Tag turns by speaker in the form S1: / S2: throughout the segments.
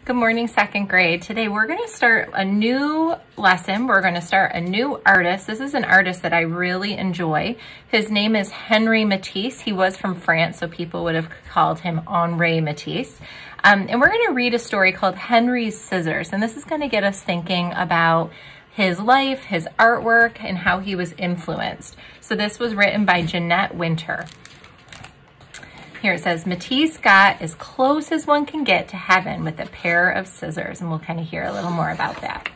S1: Good morning, second grade. Today we're going to start a new lesson. We're going to start a new artist. This is an artist that I really enjoy. His name is Henri Matisse. He was from France, so people would have called him Henri Matisse. And we're going to read a story called Henri's Scissors. And this is going to get us thinking about his life, his artwork, and how he was influenced. So this was written by Jeanette Winter. Here it says, Matisse got as close as one can get to heaven with a pair of scissors. And we'll kind of hear a little more about that.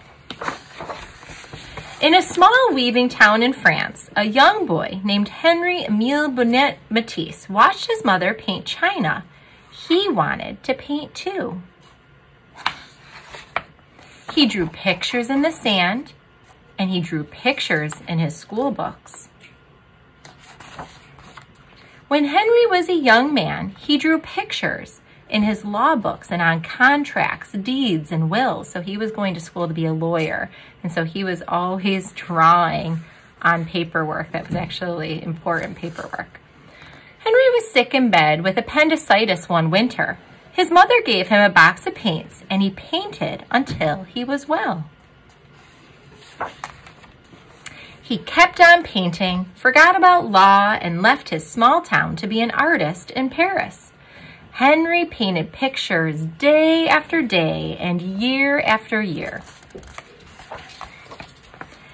S1: In a small weaving town in France, a young boy named Henri Emile Bonnet Matisse watched his mother paint china. He wanted to paint too. He drew pictures in the sand, and he drew pictures in his school books. When Henri was a young man, he drew pictures in his law books and on contracts, deeds, and wills. So he was going to school to be a lawyer. And so he was always drawing on paperwork that was actually important paperwork. Henri was sick in bed with appendicitis one winter. His mother gave him a box of paints, and he painted until he was well. He kept on painting, forgot about law, and left his small town to be an artist in Paris. Henri painted pictures day after day and year after year.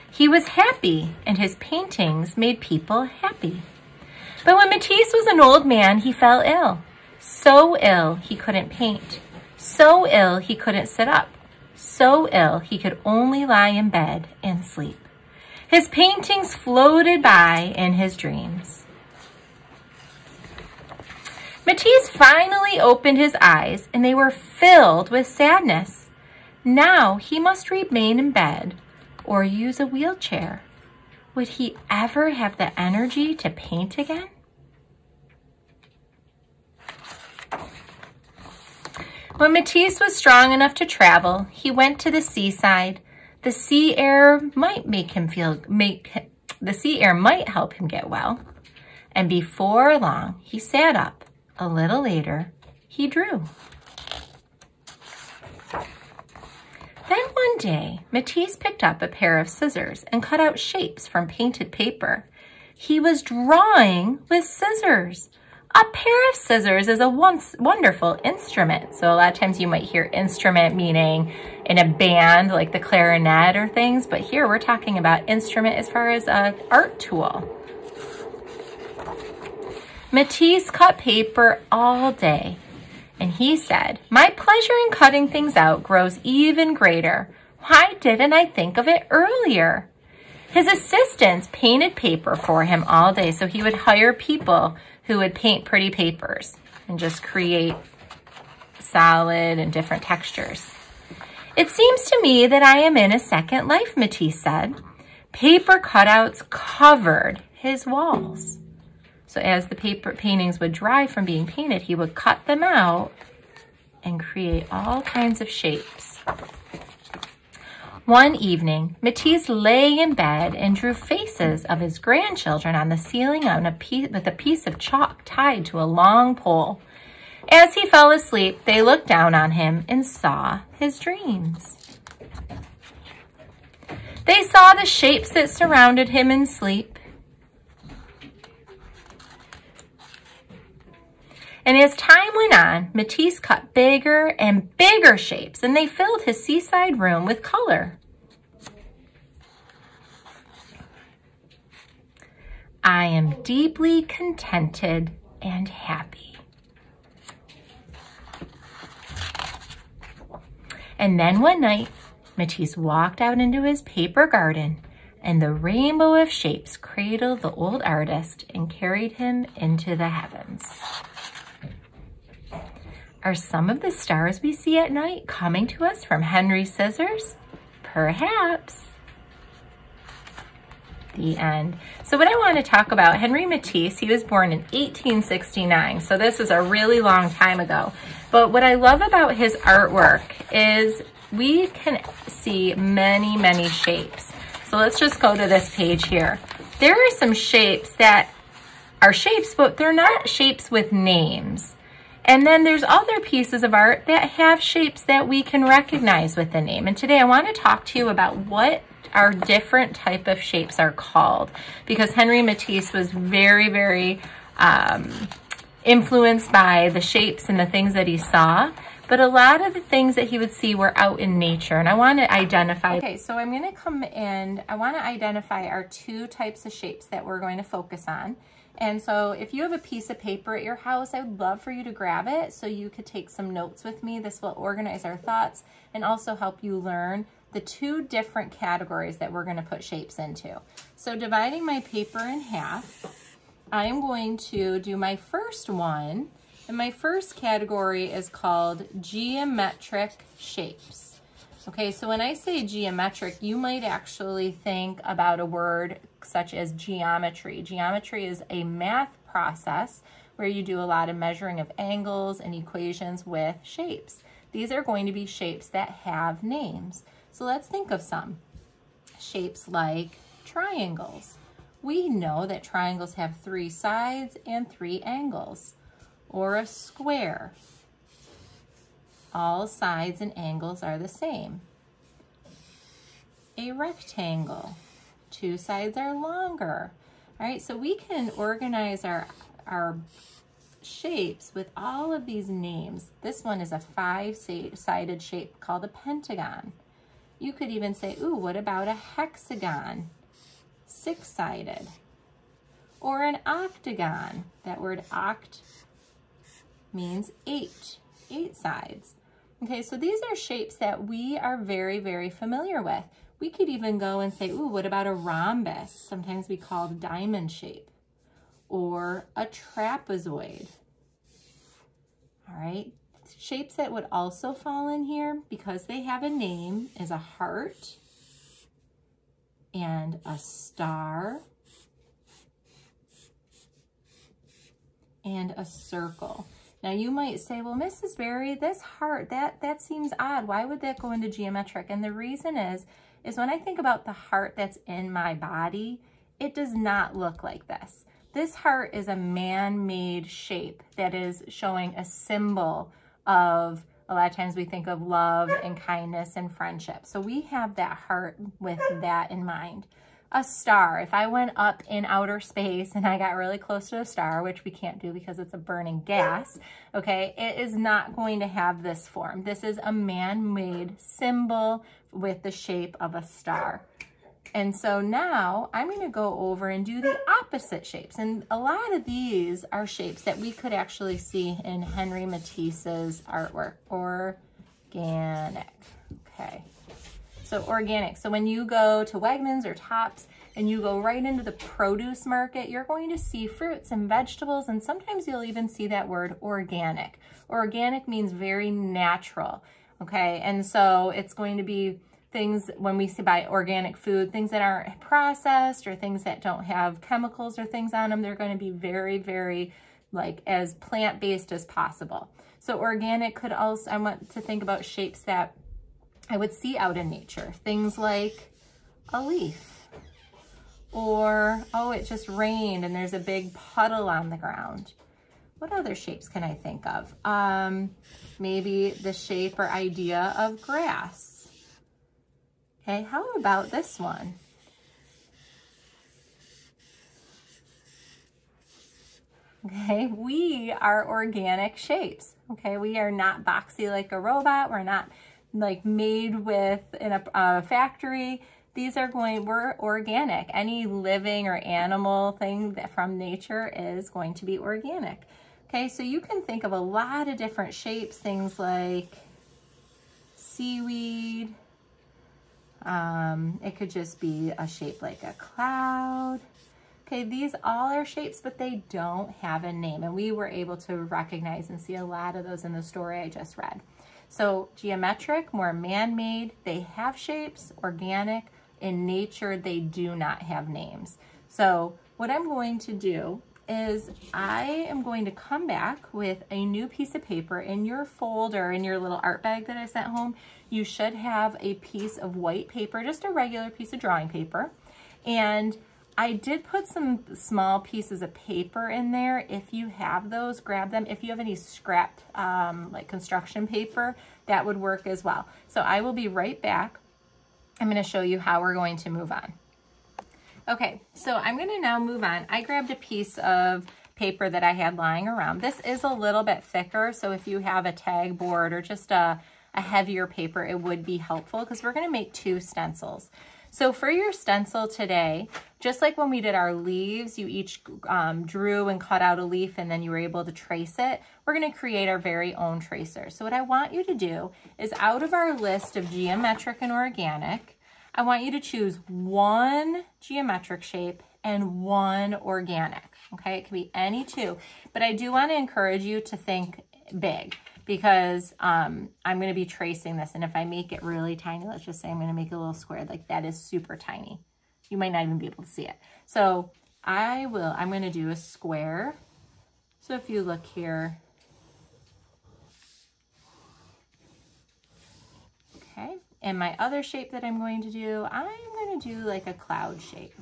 S1: He was happy, and his paintings made people happy. But when Matisse was an old man, he fell ill. So ill he couldn't paint. So ill he couldn't sit up. So ill he could only lie in bed and sleep. His paintings floated by in his dreams. Matisse finally opened his eyes, and they were filled with sadness. Now he must remain in bed or use a wheelchair. Would he ever have the energy to paint again? When Matisse was strong enough to travel, he went to the seaside. The sea air might help him get well. And before long, he sat up. A little later, he drew. Then one day, Matisse picked up a pair of scissors and cut out shapes from painted paper. He was drawing with scissors. A pair of scissors is a wonderful instrument. So a lot of times you might hear instrument meaning in a band like the clarinet or things, but here we're talking about instrument as far as an art tool. Matisse cut paper all day, and he said, "My pleasure in cutting things out grows even greater. Why didn't I think of it earlier?" His assistants painted paper for him all day, so he would hire people who would paint pretty papers and just create solid and different textures. "It seems to me that I am in a second life," Matisse said. Paper cutouts covered his walls. So as the paper paintings would dry from being painted, he would cut them out and create all kinds of shapes. One evening, Matisse lay in bed and drew faces of his grandchildren on the ceiling with a piece of chalk tied to a long pole. As he fell asleep, they looked down on him and saw his dreams. They saw the shapes that surrounded him in sleep. And as time went on, Matisse cut bigger and bigger shapes, and they filled his seaside room with color. "I am deeply contented and happy." And then one night, Matisse walked out into his paper garden, and the rainbow of shapes cradled the old artist and carried him into the heavens. Are some of the stars we see at night coming to us from Henri's scissors? Perhaps. The end. So what I want to talk about, Henri Matisse, he was born in 1869. So this is a really long time ago. But what I love about his artwork is we can see many, many shapes. So let's just go to this page here. There are some shapes that are shapes, but they're not shapes with names. And then there's other pieces of art that have shapes that we can recognize with the name. And today I want to talk to you about what our different type of shapes are called, because Henri Matisse was very, very influenced by the shapes and the things that he saw. But a lot of the things that he would see were out in nature, and I want to identify. Okay, so I'm going to come in, I want to identify our two types of shapes that we're going to focus on. And so if you have a piece of paper at your house, I would love for you to grab it so you could take some notes with me. This will organize our thoughts and also help you learn the two different categories that we're going to put shapes into. So dividing my paper in half, I'm going to do my first one, and my first category is called geometric shapes. Okay, so when I say geometric, you might actually think about a word such as geometry. Geometry is a math process where you do a lot of measuring of angles and equations with shapes. These are going to be shapes that have names. So let's think of some. Shapes like triangles. We know that triangles have 3 sides and 3 angles. Or a square. All sides and angles are the same. A rectangle. 2 sides are longer. All right, so we can organize our shapes with all of these names. This one is a 5-sided shape called a pentagon. You could even say, ooh, what about a hexagon? 6-sided. Or an octagon. That word oct means 8 sides. Okay, so these are shapes that we are very, very familiar with. We could even go and say, ooh, what about a rhombus? Sometimes we call it diamond shape. Or a trapezoid. All right, shapes that would also fall in here, because they have a name, is a heart and a star and a circle. Now you might say, well, Mrs. Berry, this heart, that seems odd. Why would that go into geometric? And the reason is when I think about the heart that's in my body, it does not look like this. This heart is a man-made shape that is showing a symbol of, a lot of times we think of love and kindness and friendship. So we have that heart with that in mind. A star, if I went up in outer space and I got really close to a star, which we can't do because it's a burning gas, okay, it is not going to have this form. This is a man-made symbol with the shape of a star. And so now I'm going to go over and do the opposite shapes. And a lot of these are shapes that we could actually see in Henri Matisse's artwork. Organic, okay. So organic, so when you go to Wegmans or Tops and you go right into the produce market, you're going to see fruits and vegetables, and sometimes you'll even see that word organic. Organic means very natural, okay? And so it's going to be things, when we buy organic food, things that aren't processed or things that don't have chemicals or things on them, they're going to be very, very like as plant-based as possible. So organic could also, I want to think about shapes that I would see out in nature. Things like a leaf, or, oh, it just rained and there's a big puddle on the ground. What other shapes can I think of? Maybe the shape or idea of grass. Okay, how about this one? Okay, we are organic shapes. Okay, we are not boxy like a robot. We're not like made with in a factory. These are we're organic. Any living or animal thing that from nature is going to be organic. Okay, so you can think of a lot of different shapes, things like seaweed. It could just be a shape like a cloud. Okay, these all are shapes, but they don't have a name. And we were able to recognize and see a lot of those in the story I just read. So geometric, more man-made, they have shapes. Organic, in nature, they do not have names. So what I'm going to do is I am going to come back with a new piece of paper. In your folder, in your little art bag that I sent home, you should have a piece of white paper, just a regular piece of drawing paper. And I did put some small pieces of paper in there. If you have those, grab them. If you have any scrap, like construction paper, that would work as well. So I will be right back. I'm gonna show you how we're going to move on. Okay, so I'm gonna now move on. I grabbed a piece of paper that I had lying around. This is a little bit thicker, so if you have a tag board or just a heavier paper, it would be helpful because we're gonna make 2 stencils. So for your stencil today, just like when we did our leaves, you each drew and cut out a leaf and then you were able to trace it, we're gonna create our very own tracer. So what I want you to do is, out of our list of geometric and organic, I want you to choose 1 geometric shape and 1 organic, okay? It can be any 2, but I do wanna encourage you to think big, because I'm gonna be tracing this, and if I make it really tiny, let's just say I'm gonna make it a little square, like that is super tiny. You might not even be able to see it. So I'm gonna do a square. So if you look here, okay, and my other shape that I'm going to do, I'm gonna do like a cloud shape.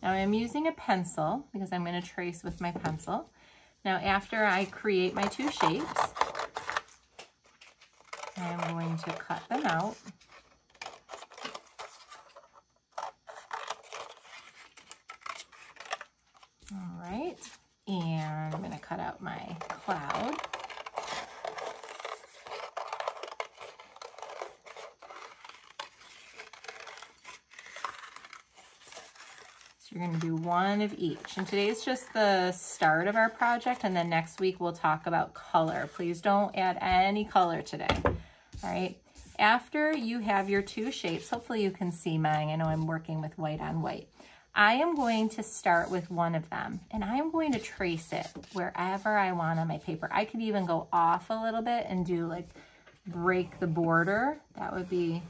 S1: Now I'm using a pencil because I'm gonna trace with my pencil. Now, after I create my 2 shapes, I'm going to cut them out. All right, and I'm going to cut out my cloud. You're going to do 1 of each. And today's just the start of our project, and then next week we'll talk about color. Please don't add any color today. All right. After you have your 2 shapes, hopefully you can see mine. I know I'm working with white on white. I am going to start with 1 of them, and I'm going to trace it wherever I want on my paper. I could even go off a little bit and do like break the border. That would be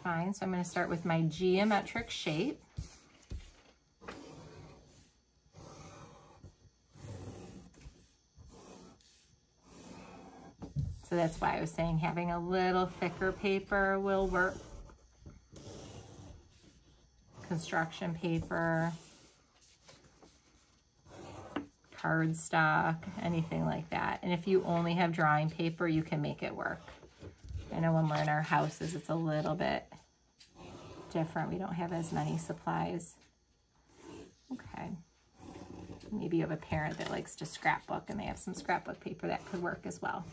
S1: fine. So I'm going to start with my geometric shape. So that's why I was saying having a little thicker paper will work. Construction paper, cardstock, anything like that. And if you only have drawing paper, you can make it work. I know when we're in our houses, it's a little bit different. We don't have as many supplies. Okay. Maybe you have a parent that likes to scrapbook and they have some scrapbook paper, that could work as well.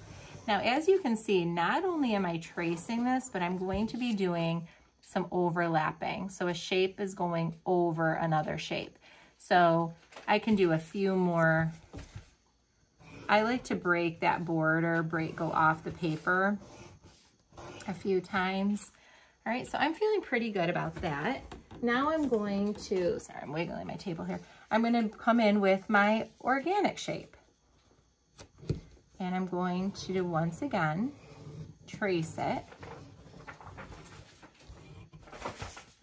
S1: Now, as you can see, not only am I tracing this, but I'm going to be doing some overlapping. So a shape is going over another shape. So I can do a few more. I like to break that border, go off the paper a few times. All right, so I'm feeling pretty good about that. Now I'm going to, sorry, I'm wiggling my table here. I'm going to come in with my organic shape. And I'm going to, once again, trace it.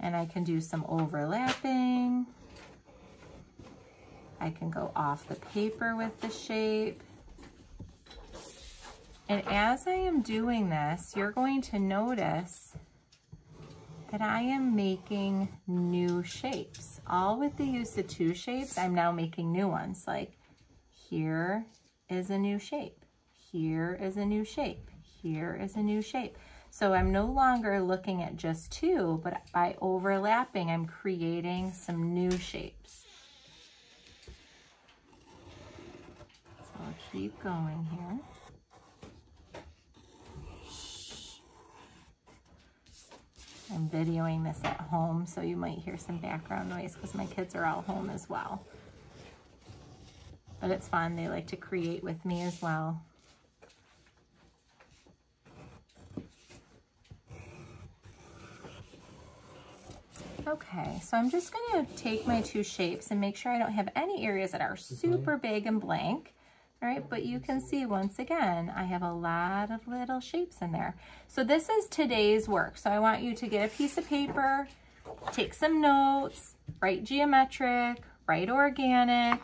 S1: And I can do some overlapping. I can go off the paper with the shape. And as I am doing this, you're going to notice that I am making new shapes. All with the use of 2 shapes, I'm now making new ones. Like here is a new shape. Here is a new shape. Here is a new shape. So I'm no longer looking at just 2, but by overlapping, I'm creating some new shapes. So I'll keep going here. I'm videoing this at home, so you might hear some background noise because my kids are all home as well. But it's fun. They like to create with me as well. Okay, so I'm just going to take my 2 shapes and make sure I don't have any areas that are super big and blank. All right, but you can see once again, I have a lot of little shapes in there. So this is today's work. So I want you to get a piece of paper, take some notes, write geometric, write organic,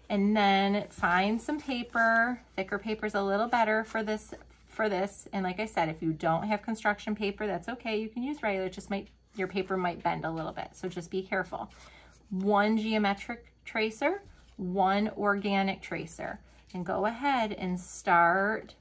S1: and then find some paper. Thicker paper is a little better for this. And like I said, if you don't have construction paper, that's okay. You can use regular, it just might your paper might bend a little bit, so just be careful. 1 geometric tracer, 1 organic tracer, and go ahead and start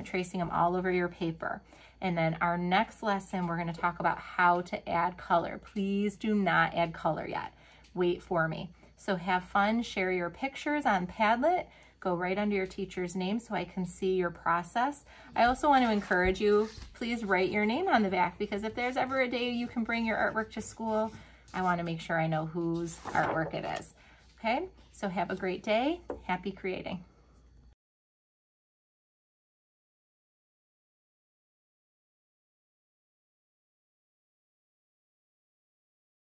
S1: tracing them all over your paper. And then our next lesson, we're going to talk about how to add color. Please do not add color yet. Wait for me. So have fun, share your pictures on Padlet, go right under your teacher's name so I can see your process. I also want to encourage you, please write your name on the back, because if there's ever a day you can bring your artwork to school, I want to make sure I know whose artwork it is. Okay, so have a great day. Happy creating.